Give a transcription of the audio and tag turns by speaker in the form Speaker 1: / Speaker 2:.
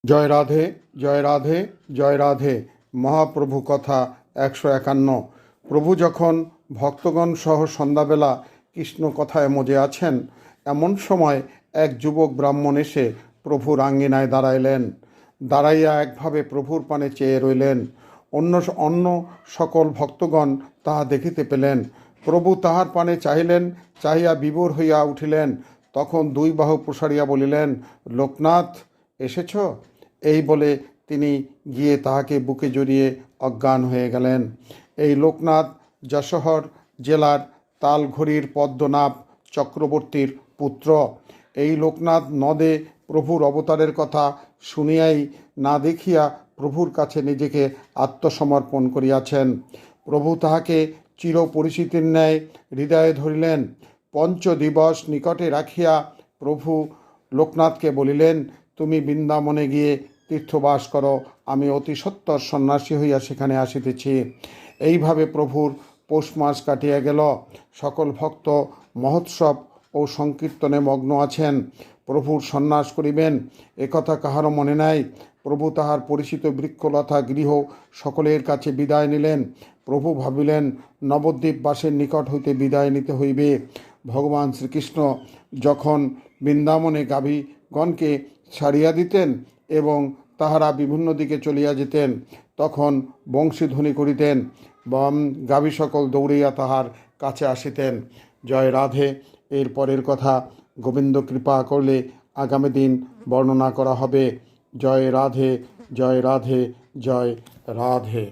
Speaker 1: জয় রাধে, জয় রাধে, জয় রাধে। মহাপ্রভু কথা 151। প্রভু যখন ভক্তগণ সহ সন্ধ্যাবেলা কৃষ্ণ কথায় মজে আছেন, এমন সময় এক যুবক ব্রাহ্মণ এসে প্রভুর আঙ্গিনায় দাঁড়াইলেন। দাঁড়াইয়া একভাবে প্রভুর পানে চেয়ে রইলেন। অন্য সকল ভক্তগণ তাহা দেখিতে পেলেন। প্রভু তাহার পানে চাহিলেন, চাহিয়া বিভোর হইয়া উঠিলেন। তখন দুই বাহু প্রসারিয়া বলিলেন, লোকনাথ এসেছ? এই বলে তিনি গিয়ে তাহাকে বুকে জড়িয়ে অজ্ঞান হয়ে গেলেন। এই লোকনাথ যশোহর জেলার তালঘড়ির পদ্মনাভ চক্রবর্তীর পুত্র। এই লোকনাথ নদে প্রভুর অবতারের কথা শুনিয়াই না দেখিয়া প্রভুর কাছে নিজেকে আত্মসমর্পণ করিয়াছেন। প্রভু তাহাকে চিরপরিচিতির ন্যায় হৃদয়ে ধরিলেন। পঞ্চদিবস নিকটে রাখিয়া প্রভু লোকনাথকে বলিলেন, তুমি বৃন্দাবনে গিয়ে তীর্থবাস করো, আমি অতি সত্বর সন্ন্যাসী হইয়া সেখানে আসিতেছি। এইভাবে প্রভুর পৌষ মাস কাটিয়া গেল। সকল ভক্ত মহোৎসব ও সংকীর্তনে মগ্ন আছেন। প্রভুর সন্ন্যাস করিবেন একথা কাহারও মনে নাই। প্রভু তাহার পরিচিত বৃক্ষলতা গৃহ সকলের কাছে বিদায় নিলেন। প্রভু ভাবিলেন, নবদ্বীপ বাসের নিকট হইতে বিদায় নিতে হইবে। ভগবান শ্রীকৃষ্ণ যখন বৃন্দাবনে গাভীগণকে ছাড়িয়া দিতেন এবং তাহারা বিভিন্ন দিকে চলিয়া যেতেন, তখন বংশীধ্বনি করিতেন, গাভী সকল দৌড়িয়া তাহার কাছে আসিতেন। জয় রাধে। এর পরের কথা গোবিন্দ কৃপা করলে আগামী দিন বর্ণনা করা হবে। জয় রাধে, জয় রাধে, জয় রাধে।